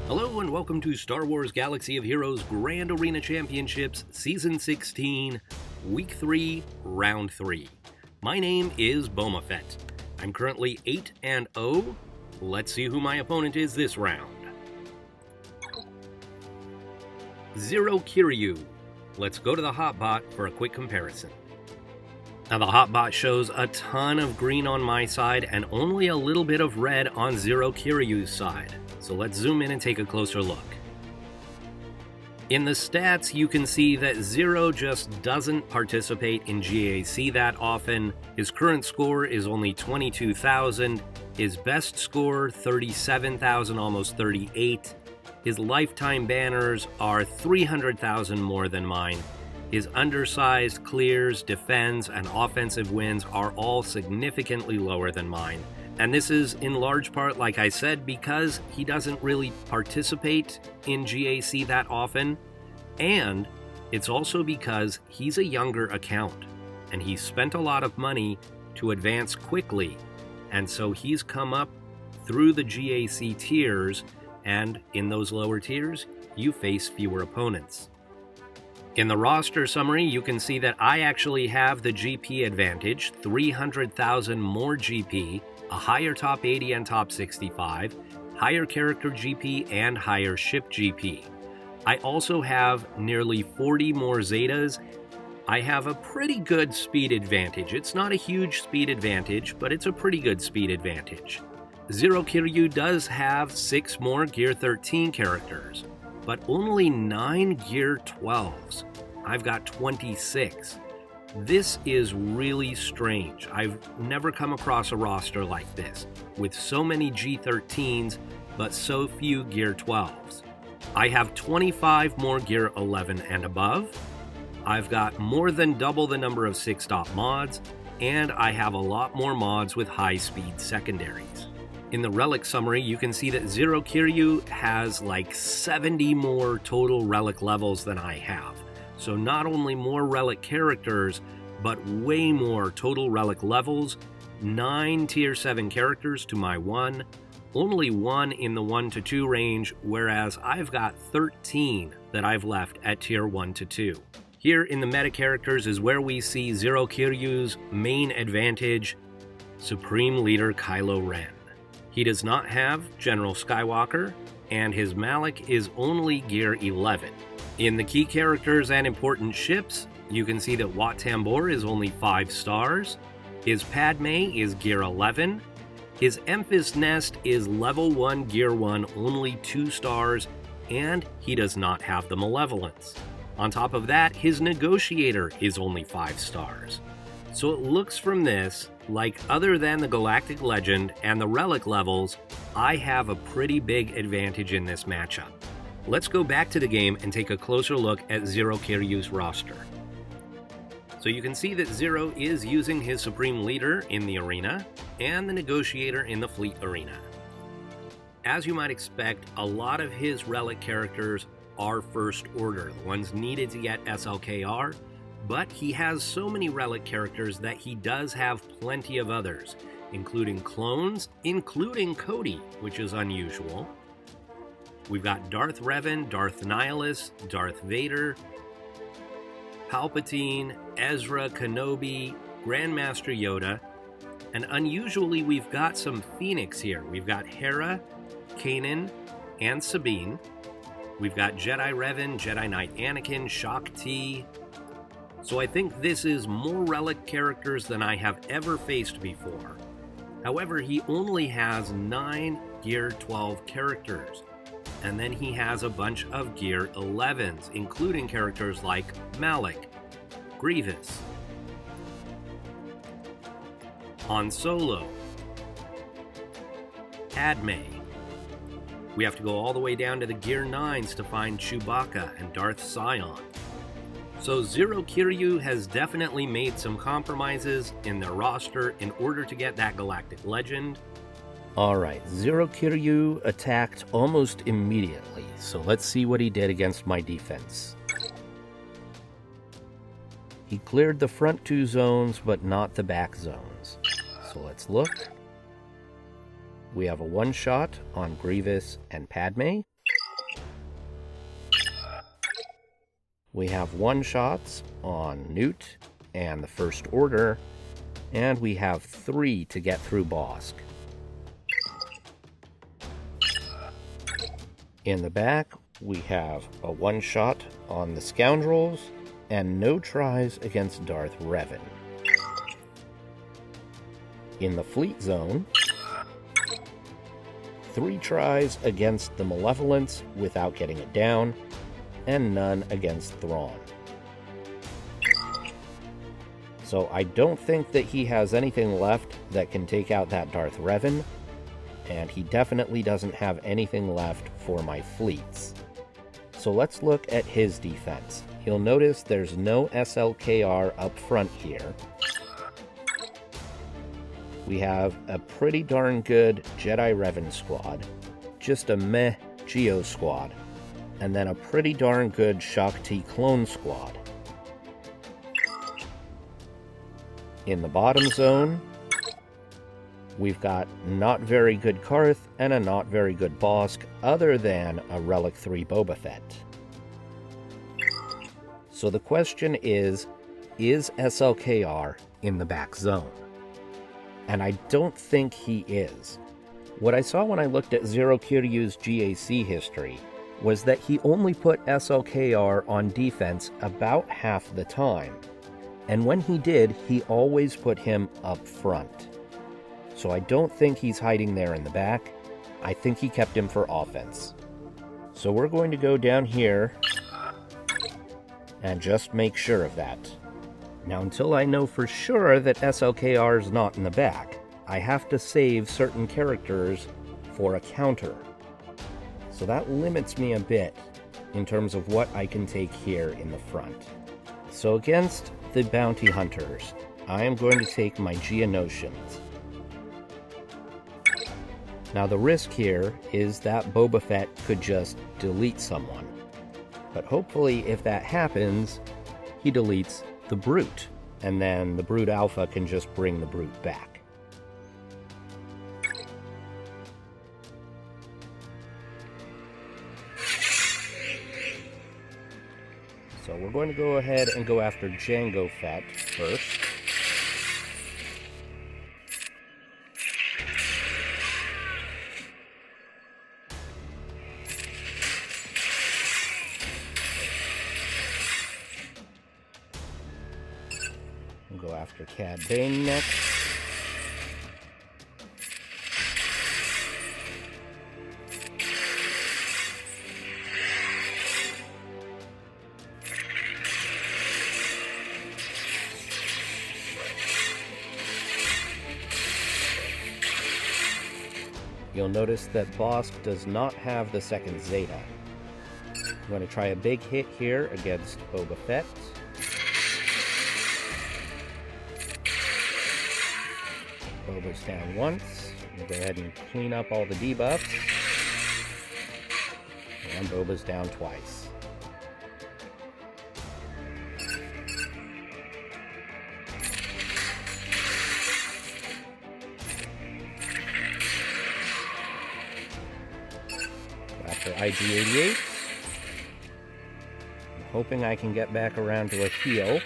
Hello and welcome to Star Wars Galaxy of Heroes Grand Arena Championships Season 16, Week 3, Round 3. My name is Boma Fett. I'm currently 8-0. Let's see who my opponent is this round. Zero Kiryu. Let's go to the hotbot for a quick comparison. Now the hotbot shows a ton of green on my side and only a little bit of red on Zero Kiryu's side. So let's zoom in and take a closer look. In the stats, you can see that Zero just doesn't participate in GAC that often. His current score is only 22,000. His best score, 37,000, almost 38. His lifetime banners are 300,000 more than mine. His undersized clears, defends, and offensive wins are all significantly lower than mine. And this is in large part, like I said, because he doesn't really participate in GAC that often. And it's also because he's a younger account and he spent a lot of money to advance quickly. And so he's come up through the GAC tiers, and in those lower tiers, you face fewer opponents. In the roster summary, you can see that I actually have the GP advantage, 300,000 more GP, a higher top 80 and top 65, higher character GP, and higher ship GP. I also have nearly 40 more Zetas. I have a pretty good speed advantage. It's not a huge speed advantage, but it's a pretty good speed advantage. Zero Kiryu does have 6 more Gear 13 characters, but only 9 Gear 12s. I've got 26. This is really strange. I've never come across a roster like this, with so many G13s, but so few Gear 12s. I have 25 more Gear 11 and above. I've got more than double the number of 6-stop mods, and I have a lot more mods with high-speed secondaries. In the relic summary, you can see that Zero Kiryu has like 70 more total relic levels than I have. So not only more relic characters, but way more total relic levels, 9 tier 7 characters to my 1, only 1 in the 1 to 2 range, whereas I've got 13 that I've left at tier 1 to 2. Here in the meta characters is where we see Zero Kiryu's main advantage, Supreme Leader Kylo Ren. He does not have General Skywalker, and his Malak is only Gear 11. In the key characters and important ships, you can see that Wat Tambor is only 5 stars, his Padme is Gear 11, his Emphas Nest is level 1 Gear 1, only 2 stars, and he does not have the Malevolence. On top of that, his Negotiator is only 5 stars. So it looks from this like, other than the Galactic Legend and the Relic levels, I have a pretty big advantage in this matchup. Let's go back to the game and take a closer look at Zero Kiryu's roster. So you can see that Zero is using his Supreme Leader in the arena and the Negotiator in the Fleet arena. As you might expect, a lot of his Relic characters are First Order, the ones needed to get SLKR, but he has so many Relic characters that he does have plenty of others, including clones, including Cody, which is unusual. We've got Darth Revan, Darth Nihilus, Darth Vader, Palpatine, Ezra, Kenobi, Grandmaster Yoda, and unusually we've got some Phoenix here. We've got Hera, Kanan, and Sabine. We've got Jedi Revan, Jedi Knight Anakin, Shaak Ti. So I think this is more Relic characters than I have ever faced before. However, he only has 9 Gear 12 characters. And then he has a bunch of Gear 11s, including characters like Malak, Grievous, Han Solo, Padme. We have to go all the way down to the Gear 9s to find Chewbacca and Darth Sion. So Zero Kiryu has definitely made some compromises in their roster in order to get that Galactic Legend. Alright, Zero Kiryu attacked almost immediately, so let's see what he did against my defense. He cleared the front 2 zones, but not the back zones. So let's look. We have a one-shot on Grievous and Padme. We have one-shots on Newt and the First Order, and we have 3 to get through Bosk. In the back, we have a one-shot on the Scoundrels, and no tries against Darth Revan. In the Fleet Zone, 3 tries against the Malevolence without getting it down, and none against Thrawn. So I don't think that he has anything left that can take out that Darth Revan, and he definitely doesn't have anything left for my fleets. So let's look at his defense. You'll notice there's no SLKR up front here. We have a pretty darn good Jedi Revan squad, just a meh Geo squad, and then a pretty darn good Shakti clone squad. In the bottom zone, we've got not very good Karth and a not very good Bosk, other than a Relic 3 Boba Fett. So the question is SLKR in the back zone? And I don't think he is. What I saw when I looked at Zero Kiryu's GAC history was that he only put SLKR on defense about half the time. And when he did, he always put him up front. So I don't think he's hiding there in the back. I think he kept him for offense. So we're going to go down here and just make sure of that. Now, until I know for sure that SLKR is not in the back, I have to save certain characters for a counter. So that limits me a bit in terms of what I can take here in the front. So against the bounty hunters, I am going to take my Geonosians. Now the risk here is that Boba Fett could just delete someone. But hopefully if that happens, he deletes the Brute, and then the Brute Alpha can just bring the Brute back. So we're going to go ahead and go after Jango Fett first. We'll go after Cad Bane next. You'll notice that Bosk does not have the second Zeta. I'm going to try a big hit here against Boba Fett. Boba's down once. We'll go ahead and clean up all the debuffs. And Boba's down twice. After IG-88, I'm hoping I can get back around to a heal.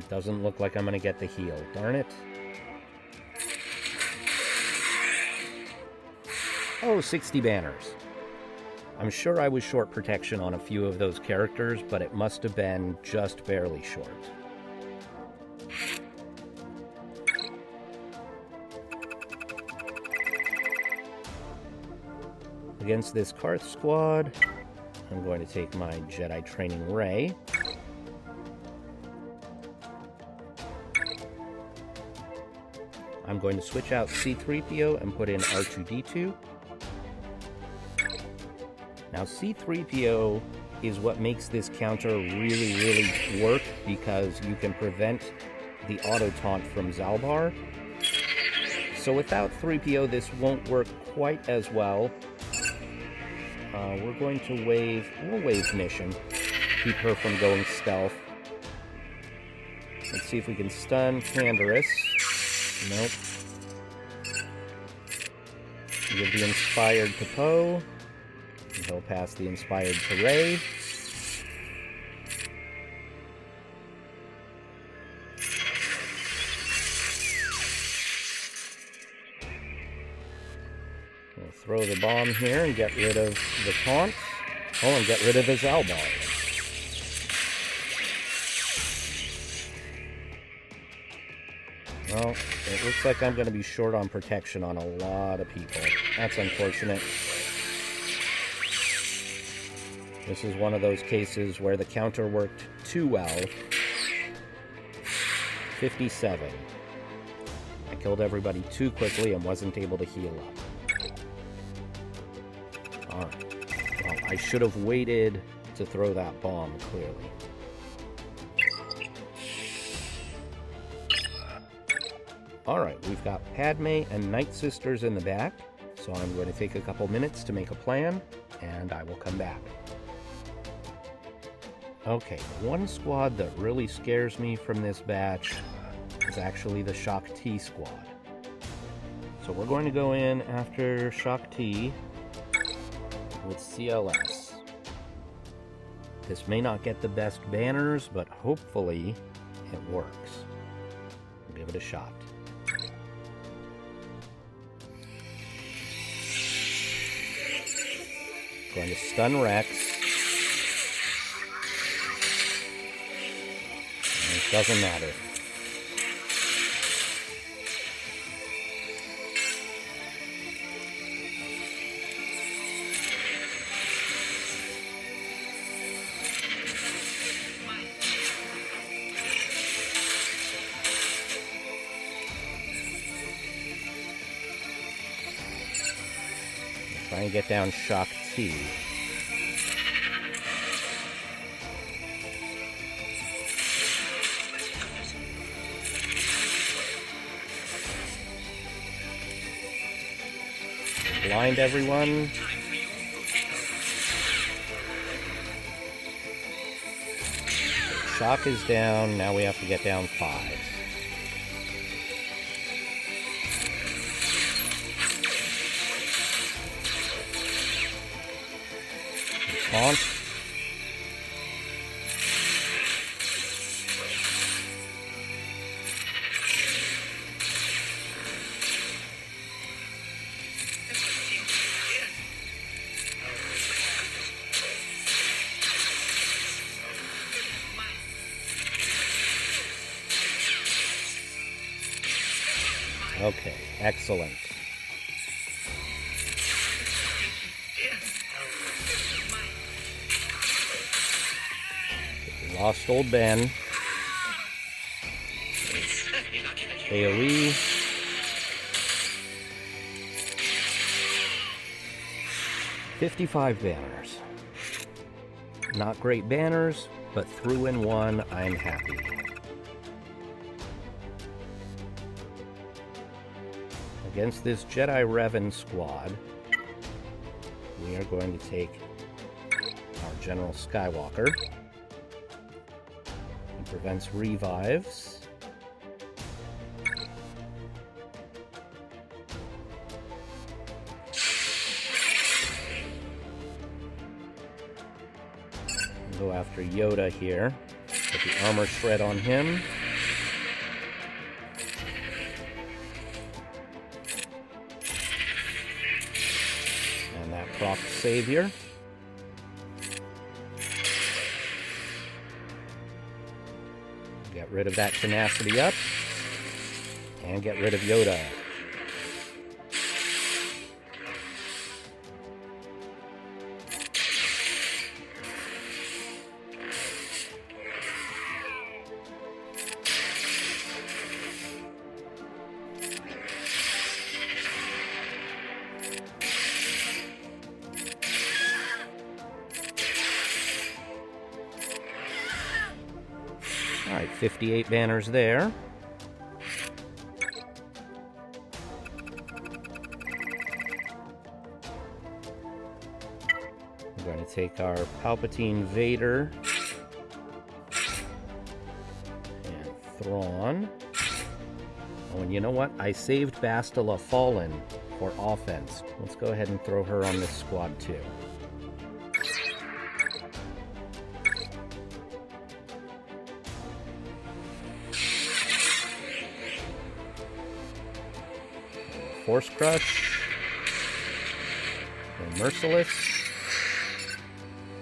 Doesn't look like I'm going to get the heal. Darn it. Oh, 60 banners. I'm sure I was short protection on a few of those characters, but it must have been just barely short. Against this Karth squad, I'm going to take my Jedi Training Ray. I'm going to switch out C-3PO and put in R2-D2. Now C-3PO is what makes this counter really work, because you can prevent the auto-taunt from Zalbar. So without 3PO, this won't work quite as well. We're going to we'll wave Mission. Keep her from going stealth. Let's see if we can stun Canderous. Nope. Give the Inspired to Poe. He'll pass the Inspired to Ray. We'll throw the bomb here and get rid of the taunt. Oh, and get rid of his Albar. Well, it looks like I'm going to be short on protection on a lot of people. That's unfortunate. This is one of those cases where the counter worked too well. 57. I killed everybody too quickly and wasn't able to heal up. Alright. Well, I should have waited to throw that bomb, clearly. Alright, we've got Padme and Night Sisters in the back, so I'm going to take a couple minutes to make a plan, and I will come back. Okay, one squad that really scares me from this batch is actually the Shock T squad. So we're going to go in after Shock T with CLS. This may not get the best banners, but hopefully it works. We'll give it a shot. Going to stun Rex. And it doesn't matter. Trying to get down Shock T. Blind everyone. Shock is down. Now we have to get down 5. Taunt. Okay, excellent. Lost old Ben. AoE. $55 banners. Not great banners, but threw in one, I'm happy. Against this Jedi Revan squad, we are going to take our General Skywalker. He prevents revives. Go after Yoda here. Put the armor shred on him. And that procs Savior. Get rid of that tenacity up. And get rid of Yoda. Alright, 58 banners there. We're going to take our Palpatine Vader and Thrawn. Oh, and you know what? I saved Bastila Fallen for offense. Let's go ahead and throw her on this squad too. Force Crush. Go Merciless.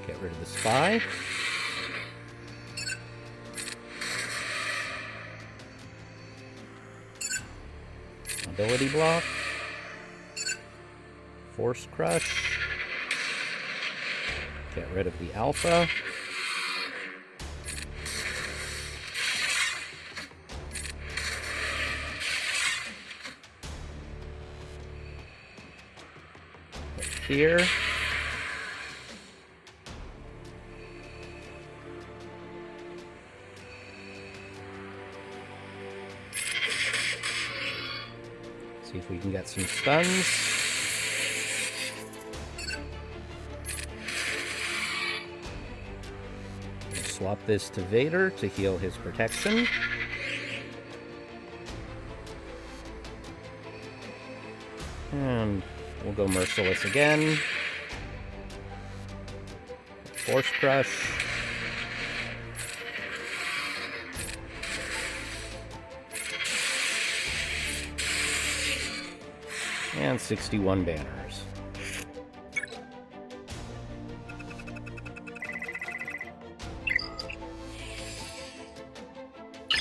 Get rid of the Spy. Ability Block. Force Crush. Get rid of the Alpha. Fear. See if we can get some stuns. We'll swap this to Vader to heal his protection. And we'll go Merciless again. Force Crush. And 61 banners.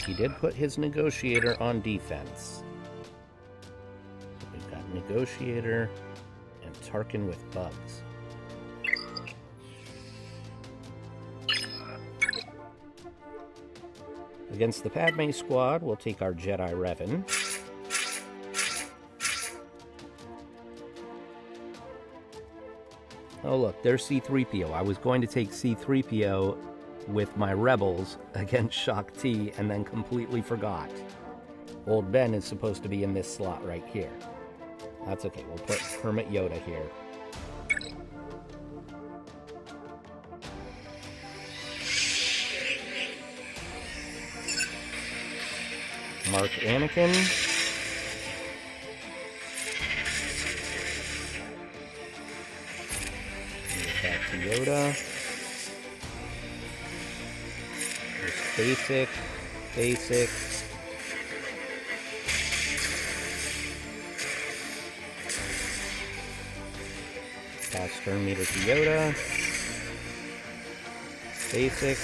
He did put his Negotiator on defense. We've got Negotiator and Tarkin with bugs. Against the Padme squad, we'll take our Jedi Revan. Oh look, there's C-3PO. I was going to take C-3PO with my Rebels against Shaak Ti and then completely forgot. Old Ben is supposed to be in this slot right here. That's okay, we'll put Hermit Yoda here. Mark Anakin. Back to Yoda. Just basic, basic. Pass turn meter to Yoda. Basic.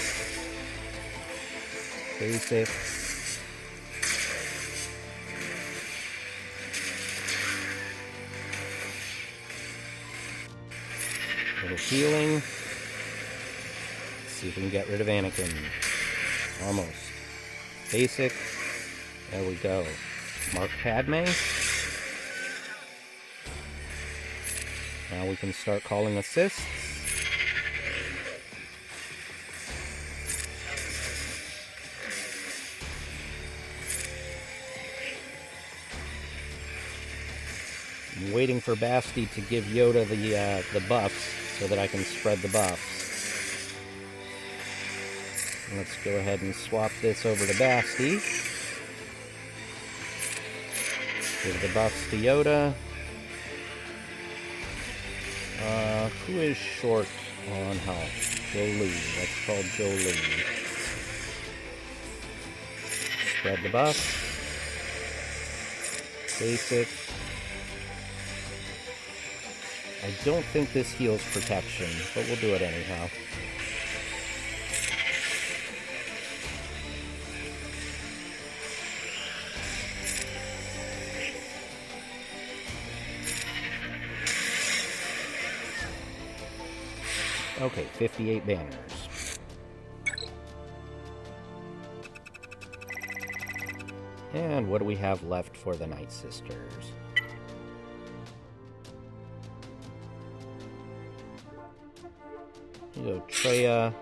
Basic. Little healing. Let's see if we can get rid of Anakin. Almost. Basic. There we go. Mark Padme. Now we can start calling assists. I'm waiting for Basti to give Yoda the buffs so that I can spread the buffs. Let's go ahead and swap this over to Basti. Give the buffs to Yoda. Who is short on health? Jolie. Let's call Jolie. Spread the buff. Basic. I don't think this heals protection, but we'll do it anyhow. Okay, 58 banners. And what do we have left for the Night Sisters? You go Traya,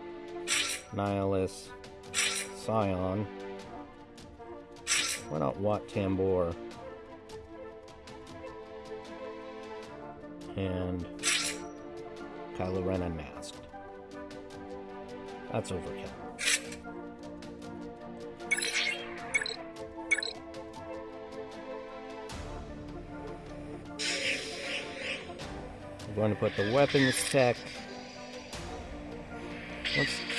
Nihilus, Scion. Why not Wat Tambor? And Kylo Ren Unmasked. That's overkill. I'm going to put the weapons tech.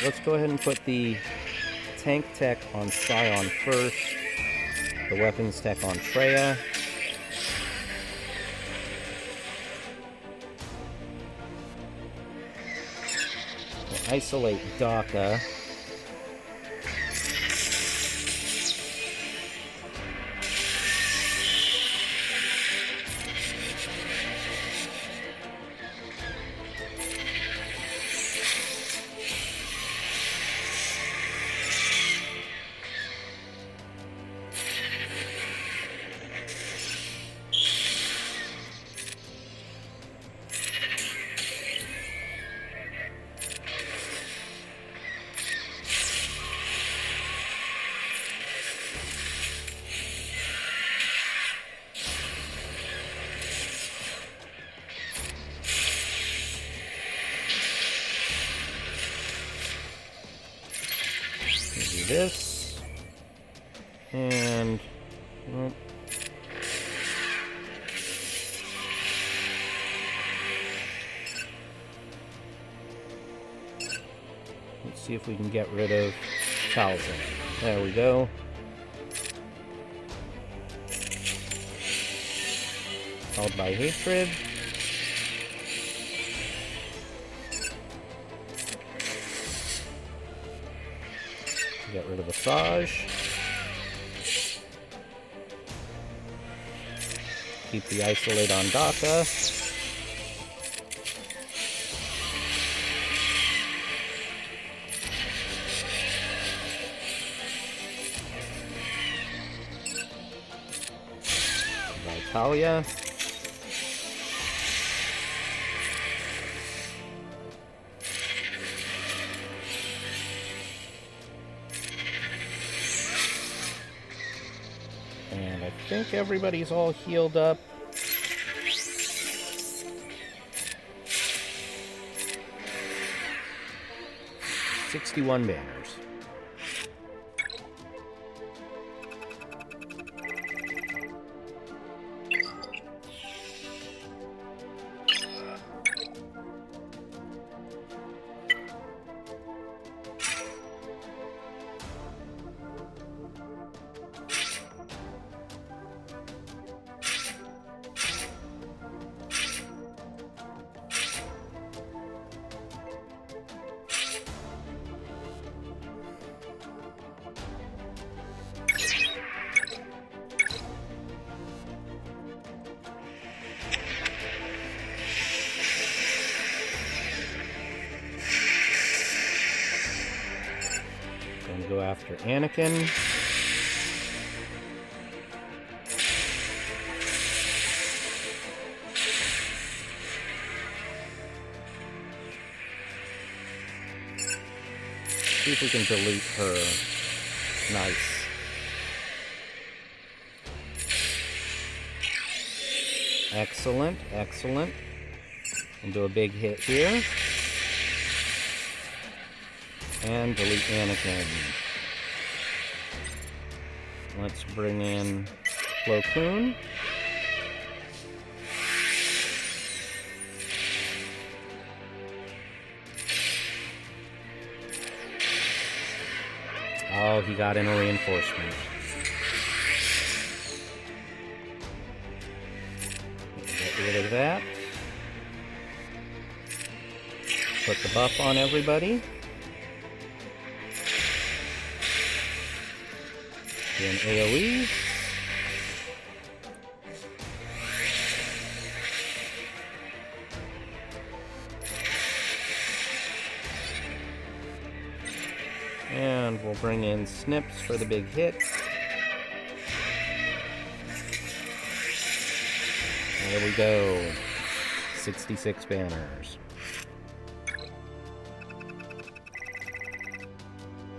Let's go ahead and put the tank tech on Scion first. The weapons tech on Freya. We'll isolate Daka. Do this, and well, let's see if we can get rid of Talzin. There we go. Held by hatred. Get rid of Asajj. Keep the isolate on Daka. Vitalia. And I think everybody's all healed up. $61 banners. Gonna go after Anakin. See if we can delete her. Nice. Excellent, excellent. We'll do a big hit here. And delete Anakin. Let's bring in Plo Koon. Oh, he got in a reinforcement. Get rid of that. Put the buff on everybody. Do an AoE. And we'll bring in Snips for the big hit. There we go. 66 banners.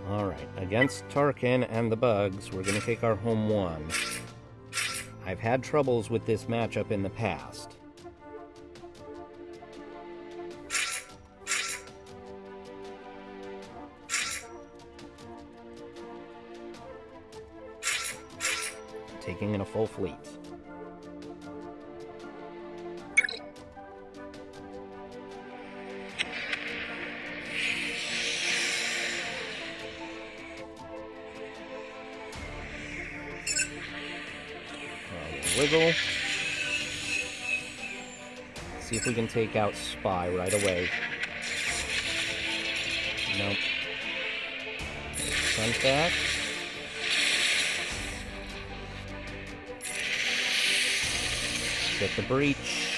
Alright, against Tarkin and the Bugs, we're going to take our home one. I've had troubles with this matchup in the past. Taking in a full fleet. wiggle. See if we can take out Spy right away. Nope. Front back. Get the breach.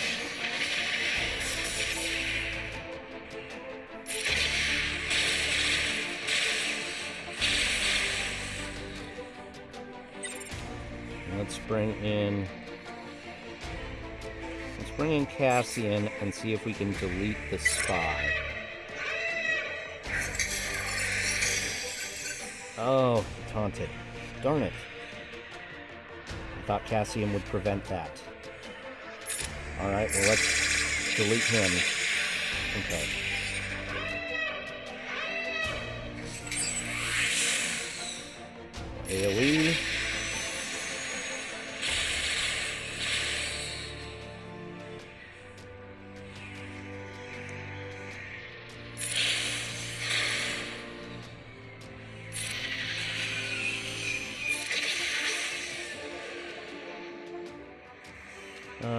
Let's bring in Cassian and see if we can delete the Spy. Oh, he taunted. Darn it. I thought Cassian would prevent that. Alright, well, let's delete him. Okay. AoE.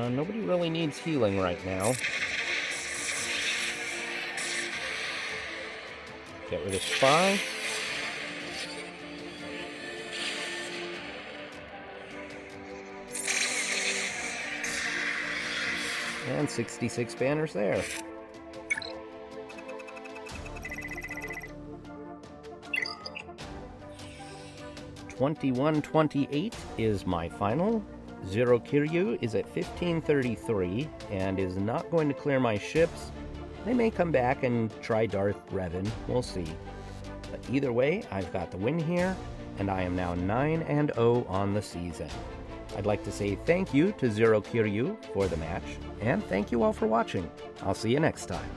Nobody really needs healing right now. Get rid of Spy. And 66 banners there. $21.28 is my final. Zero Kiryu is at 1533 and is not going to clear my ships. They may come back and try Darth Revan. We'll see. But either way, I've got the win here, and I am now 9-0 on the season. I'd like to say thank you to Zero Kiryu for the match, and thank you all for watching. I'll see you next time.